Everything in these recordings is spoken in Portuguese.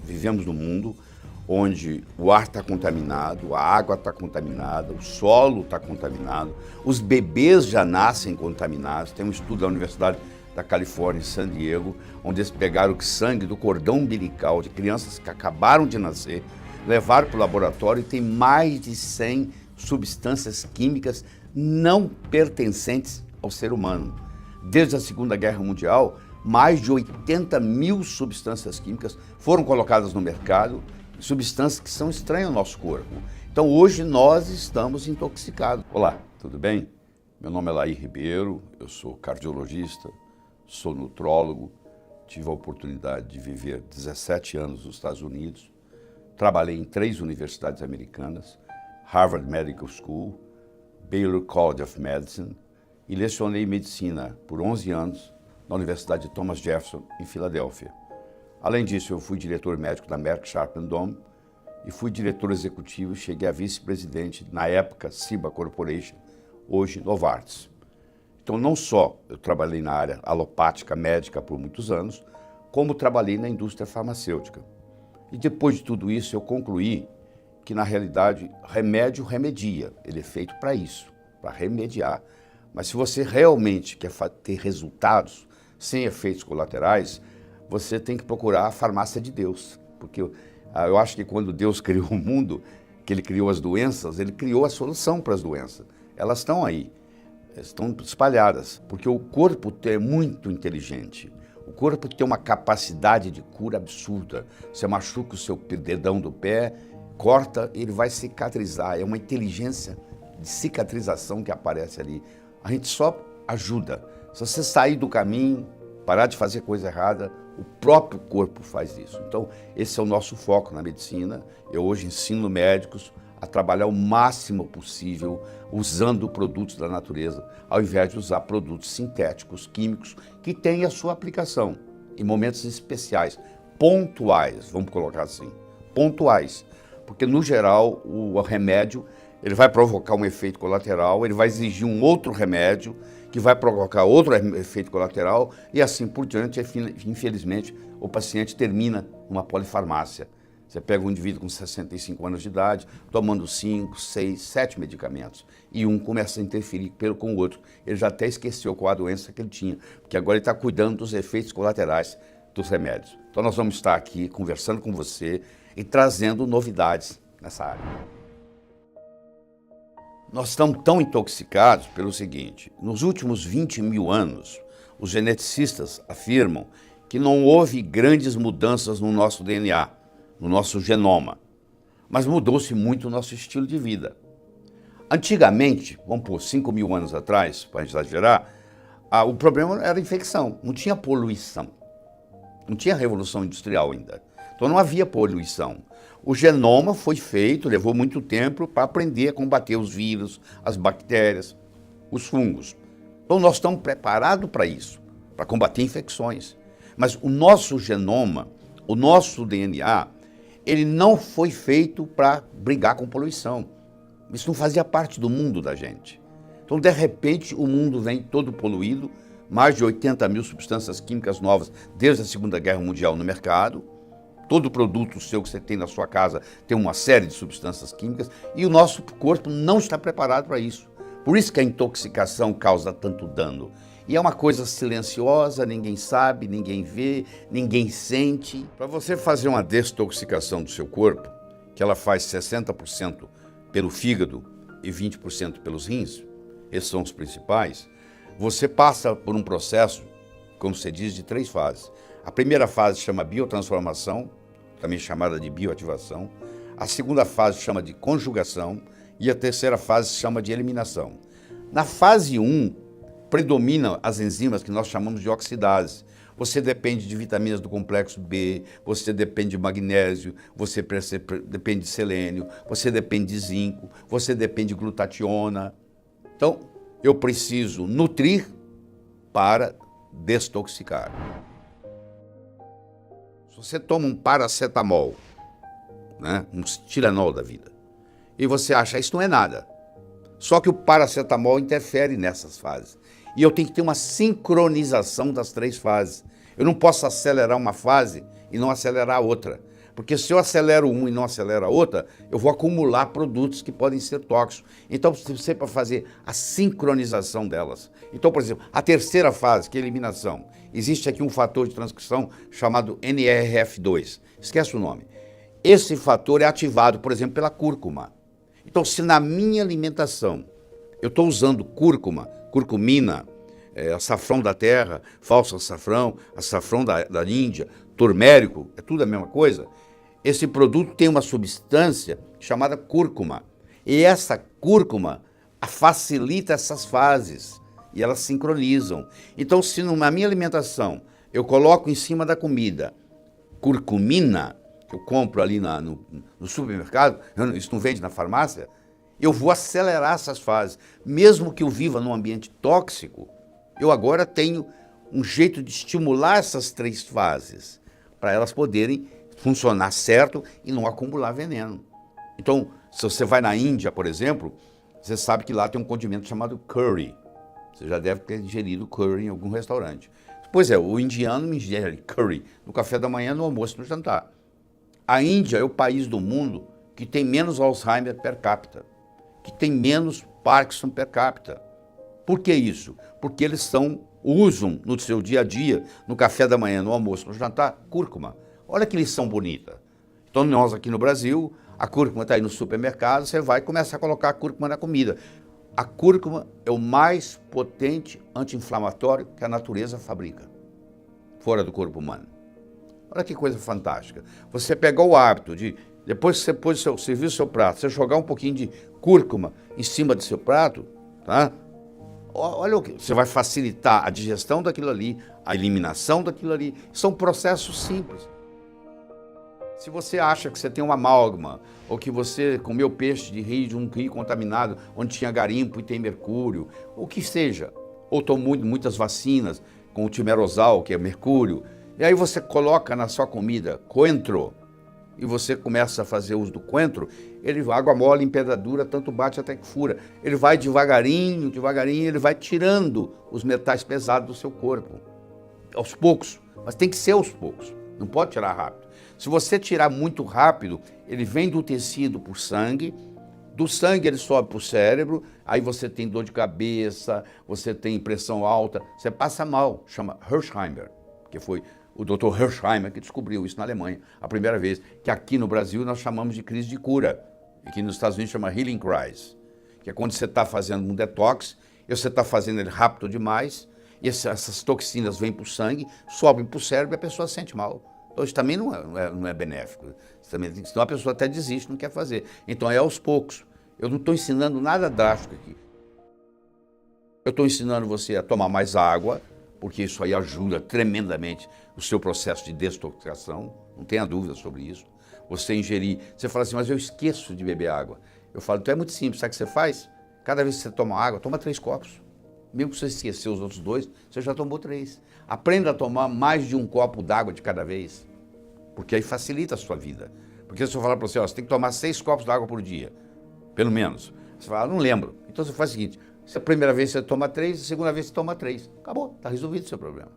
vivemos num mundo onde o ar está contaminado, a água está contaminada, o solo está contaminado, os bebês já nascem contaminados. Tem um estudo da Universidade da Califórnia, em San Diego, onde eles pegaram o sangue do cordão umbilical de crianças que acabaram de nascer, levaram para o laboratório e tem mais de 100 substâncias químicas não pertencentes ao ser humano. Desde a Segunda Guerra Mundial, mais de 80 mil substâncias químicas foram colocadas no mercado, substâncias que são estranhas ao nosso corpo. Então hoje nós estamos intoxicados. Olá, tudo bem? Meu nome é Laí Ribeiro, eu sou cardiologista, sou nutrólogo, tive a oportunidade de viver 17 anos nos Estados Unidos, trabalhei em 3 universidades americanas, Harvard Medical School, Baylor College of Medicine, e lecionei medicina por 11 anos na Universidade de Thomas Jefferson, em Filadélfia. Além disso, eu fui diretor médico da Merck Sharp & Dohme e fui diretor executivo e cheguei a vice-presidente, na época, Ciba Corporation, hoje Novartis. Então, não só eu trabalhei na área alopática médica por muitos anos, como trabalhei na indústria farmacêutica. E depois de tudo isso, eu concluí que, na realidade, remédio remedia. Ele é feito para isso, para remediar. Mas se você realmente quer ter resultados sem efeitos colaterais, você tem que procurar a farmácia de Deus. Porque eu acho que quando Deus criou o mundo, que Ele criou as doenças, Ele criou a solução para as doenças. Elas estão aí, estão espalhadas, porque o corpo é muito inteligente. O corpo tem uma capacidade de cura absurda. Você machuca o seu dedão do pé, corta, ele vai cicatrizar. É uma inteligência de cicatrização que aparece ali. A gente só ajuda. Se você sair do caminho, parar de fazer coisa errada, o próprio corpo faz isso. Então, esse é o nosso foco na medicina. Eu hoje ensino médicos a trabalhar o máximo possível usando produtos da natureza, ao invés de usar produtos sintéticos, químicos, que têm a sua aplicação em momentos especiais, pontuais, vamos colocar assim, pontuais. Porque, no geral, o remédio ele vai provocar um efeito colateral, ele vai exigir um outro remédio, que vai provocar outro efeito colateral e assim por diante. Infelizmente, o paciente termina numa polifarmácia. Você pega um indivíduo com 65 anos de idade, tomando 5, 6, 7 medicamentos, e um começa a interferir com o outro. Ele já até esqueceu qual a doença que ele tinha, porque agora ele está cuidando dos efeitos colaterais dos remédios. Então nós vamos estar aqui conversando com você e trazendo novidades nessa área. Nós estamos tão intoxicados pelo seguinte: nos últimos 20 mil anos, os geneticistas afirmam que não houve grandes mudanças no nosso DNA, no nosso genoma, mas mudou-se muito o nosso estilo de vida. Antigamente, vamos pôr 5 mil anos atrás, para a gente exagerar, o problema era a infecção, não tinha poluição, não tinha revolução industrial ainda, então não havia poluição. O genoma foi feito, levou muito tempo para aprender a combater os vírus, as bactérias, os fungos. Então nós estamos preparados para isso, para combater infecções. Mas o nosso genoma, o nosso DNA, ele não foi feito para brigar com poluição. Isso não fazia parte do mundo da gente. Então, de repente, o mundo vem todo poluído, mais de 80 mil substâncias químicas novas desde a Segunda Guerra Mundial no mercado. Todo produto seu que você tem na sua casa tem uma série de substâncias químicas e o nosso corpo não está preparado para isso. Por isso que a intoxicação causa tanto dano. E é uma coisa silenciosa, ninguém sabe, ninguém vê, ninguém sente. Para você fazer uma desintoxicação do seu corpo, que ela faz 60% pelo fígado e 20% pelos rins, esses são os principais, você passa por um processo, como se diz, de 3 fases. A primeira fase chama biotransformação, também chamada de bioativação. A segunda fase chama de conjugação e a terceira fase chama de eliminação. Na fase 1, predominam as enzimas que nós chamamos de oxidase. Você depende de vitaminas do complexo B, você depende de magnésio, você depende de selênio, você depende de zinco, você depende de glutationa. Então, eu preciso nutrir para desintoxicar. Se você toma um paracetamol, né, um Tilenol da vida, e você acha isso não é nada, só que o paracetamol interfere nessas fases. E eu tenho que ter uma sincronização das 3 fases. Eu não posso acelerar uma fase e não acelerar a outra. Porque se eu acelero um e não acelero a outra, eu vou acumular produtos que podem ser tóxicos. Então, você para fazer a sincronização delas. Então, por exemplo, a terceira fase, que é a eliminação. Existe aqui um fator de transcrição chamado NRF2. Esquece o nome. Esse fator é ativado, por exemplo, pela cúrcuma. Então, se na minha alimentação eu estou usando cúrcuma, curcumina, açafrão da terra, falso açafrão, açafrão da Índia, turmérico, é tudo a mesma coisa, esse produto tem uma substância chamada cúrcuma. E essa cúrcuma facilita essas fases e elas sincronizam. Então, se na minha alimentação eu coloco em cima da comida curcumina, que eu compro ali no supermercado, isso não vende na farmácia, eu vou acelerar essas fases. Mesmo que eu viva num ambiente tóxico, eu agora tenho um jeito de estimular essas três fases, para elas poderem funcionar certo e não acumular veneno. Então, se você vai na Índia, por exemplo, você sabe que lá tem um condimento chamado curry. Você já deve ter ingerido curry em algum restaurante. Pois é, o indiano ingere curry no café da manhã, no almoço e no jantar. A Índia é o país do mundo que tem menos Alzheimer per capita, que tem menos Parkinson per capita. Por que isso? Porque eles usam no seu dia a dia, no café da manhã, no almoço, no jantar, cúrcuma. Olha que lição bonita. Então nós aqui no Brasil, a cúrcuma está aí no supermercado, você vai e começa a colocar a cúrcuma na comida. A cúrcuma é o mais potente anti-inflamatório que a natureza fabrica, fora do corpo humano. Olha que coisa fantástica. Você pegou o hábito de, depois que você serviu o seu prato, você jogar um pouquinho de cúrcuma em cima do seu prato, tá? Olha o que você vai facilitar a digestão daquilo ali, a eliminação daquilo ali. São processos simples. Se você acha que você tem uma amálgama, ou que você comeu peixe de um rio contaminado, onde tinha garimpo e tem mercúrio, o que seja, ou tomou muitas vacinas com o timerosal, que é mercúrio, e aí você coloca na sua comida coentro, e você começa a fazer uso do coentro, água mole em pedra dura, tanto bate até que fura. Ele vai devagarinho, devagarinho, ele vai tirando os metais pesados do seu corpo. Aos poucos, mas tem que ser aos poucos, não pode tirar rápido. Se você tirar muito rápido, ele vem do tecido para o sangue, do sangue ele sobe para o cérebro, aí você tem dor de cabeça, você tem pressão alta, você passa mal, chama Hersheimer, que foi o Dr. Hersheimer que descobriu isso na Alemanha, a primeira vez, que aqui no Brasil nós chamamos de crise de cura, e que nos Estados Unidos chama healing crisis, que é quando você está fazendo um detox, e você está fazendo ele rápido demais, e essas toxinas vêm para o sangue, sobem para o cérebro e a pessoa se sente mal. Então isso também não é benéfico, senão a pessoa até desiste, não quer fazer. Então é aos poucos. Eu não estou ensinando nada drástico aqui. Eu estou ensinando você a tomar mais água, porque isso aí ajuda tremendamente o seu processo de desintoxicação, não tenha dúvida sobre isso. Você ingerir, você fala assim, mas eu esqueço de beber água. Eu falo, então é muito simples, sabe o que você faz? Cada vez que você toma água, toma 3 copos. Mesmo que você esquecer os outros 2, você já tomou 3. Aprenda a tomar mais de um copo d'água de cada vez, porque aí facilita a sua vida. Porque se eu falar para você, ó, você tem que tomar 6 copos d'água por dia, pelo menos. Você fala, não lembro. Então você faz o seguinte, se a primeira vez você toma 3, a segunda vez você toma 3. Acabou, está resolvido o seu problema.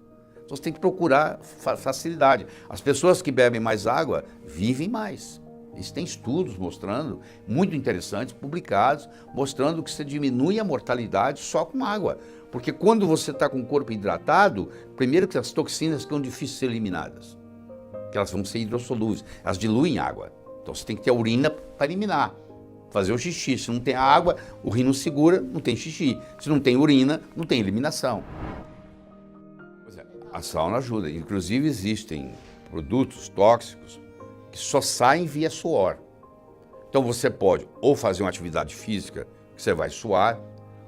Então você tem que procurar facilidade. As pessoas que bebem mais água vivem mais. Existem estudos mostrando, muito interessantes, publicados, mostrando que você diminui a mortalidade só com água. Porque quando você está com o corpo hidratado, primeiro que as toxinas ficam difíceis de ser eliminadas, que elas vão ser hidrossolúveis, elas diluem água. Então você tem que ter a urina para eliminar, fazer o xixi. Se não tem água, o rim não segura, não tem xixi. Se não tem urina, não tem eliminação. Pois é, a sauna ajuda. Inclusive existem produtos tóxicos que só saem via suor. Então você pode ou fazer uma atividade física, que você vai suar,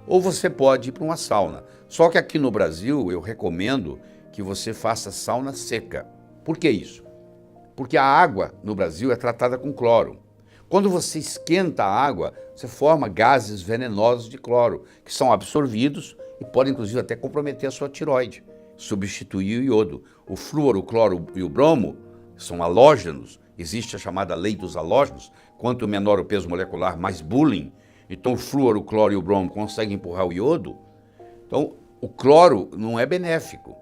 ou você pode ir para uma sauna. Só que aqui no Brasil eu recomendo que você faça sauna seca. Por que isso? Porque a água no Brasil é tratada com cloro. Quando você esquenta a água, você forma gases venenosos de cloro, que são absorvidos e podem inclusive até comprometer a sua tireoide, substituir o iodo. O flúor, o cloro e o bromo são halógenos. Existe a chamada lei dos halógenos, quanto menor o peso molecular, mais bullying. Então o flúor, o cloro e o bromo conseguem empurrar o iodo. Então o cloro não é benéfico.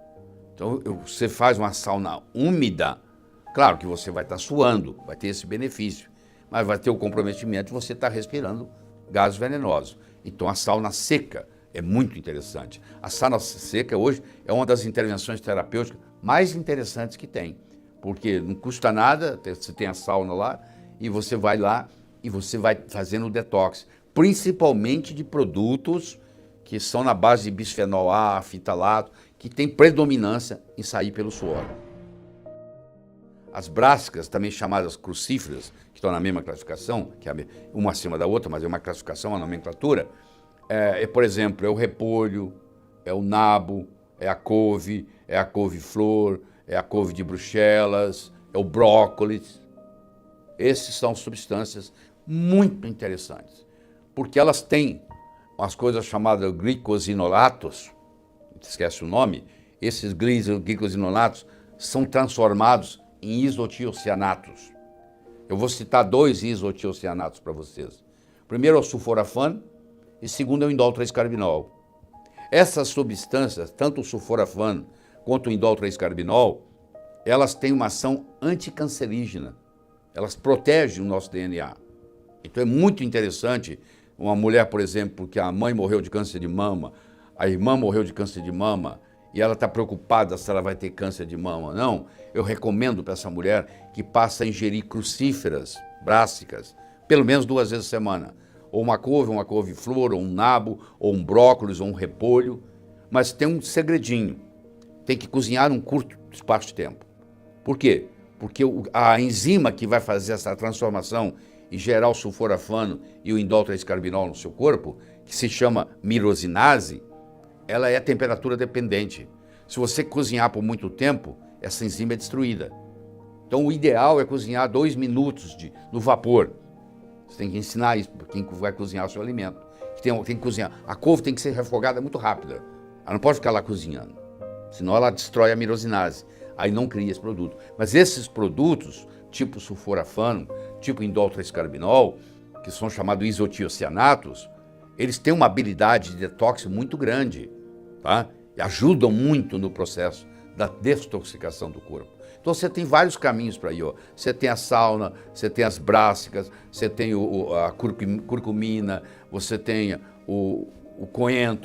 Então você faz uma sauna úmida, Claro que você vai estar suando, vai ter esse benefício, mas vai ter o comprometimento de você estar respirando gases venenosos. Então a sauna seca é muito interessante. A sauna seca hoje é uma das intervenções terapêuticas mais interessantes que tem, porque não custa nada, você tem a sauna lá e você vai lá e você vai fazendo o detox, principalmente de produtos que são na base de bisfenol A, fitalato, que tem predominância em sair pelo suor. As brássicas, também chamadas crucíferas, que estão na mesma classificação, que é uma acima da outra, mas é uma classificação, uma nomenclatura, por exemplo, é o repolho, é o nabo, é a couve-flor, é a couve de Bruxelas, é o brócolis. Esses são substâncias muito interessantes, porque elas têm as coisas chamadas glicosinolatos, esquece o nome, esses glicosinolatos são transformados em isotiocianatos. Eu vou citar 2 isotiocianatos para vocês. Primeiro é o sulforafano e segundo é o indol 3-carbinol. Essas substâncias, tanto o sulforafano quanto o indol 3-carbinol, elas têm uma ação anticancerígena. Elas protegem o nosso DNA. Então é muito interessante uma mulher, por exemplo, que a mãe morreu de câncer de mama, a irmã morreu de câncer de mama, e ela está preocupada se ela vai ter câncer de mama ou não, eu recomendo para essa mulher que passe a ingerir crucíferas, brássicas, pelo menos 2 vezes a semana. Ou uma couve-flor, ou um nabo, ou um brócolis, ou um repolho. Mas tem um segredinho, tem que cozinhar num curto espaço de tempo. Por quê? Porque a enzima que vai fazer essa transformação e gerar o sulforafano e o indol 3-carbinol no seu corpo, que se chama mirosinase, ela é temperatura dependente. Se você cozinhar por muito tempo, essa enzima é destruída. Então o ideal é cozinhar 2 minutos no vapor. Você tem que ensinar isso para quem vai cozinhar o seu alimento. Tem que cozinhar. A couve tem que ser refogada muito rápida. Ela não pode ficar lá cozinhando, senão ela destrói a mirosinase. Aí não cria esse produto. Mas esses produtos, tipo sulforafano, tipo indol 3-carbinol, que são chamados isotiocianatos, eles têm uma habilidade de detox muito grande, tá? E ajudam muito no processo da detoxicação do corpo. Então você tem vários caminhos para ir, ó. Você tem a sauna, você tem as brássicas, você tem a curcumina, você tem o coentro.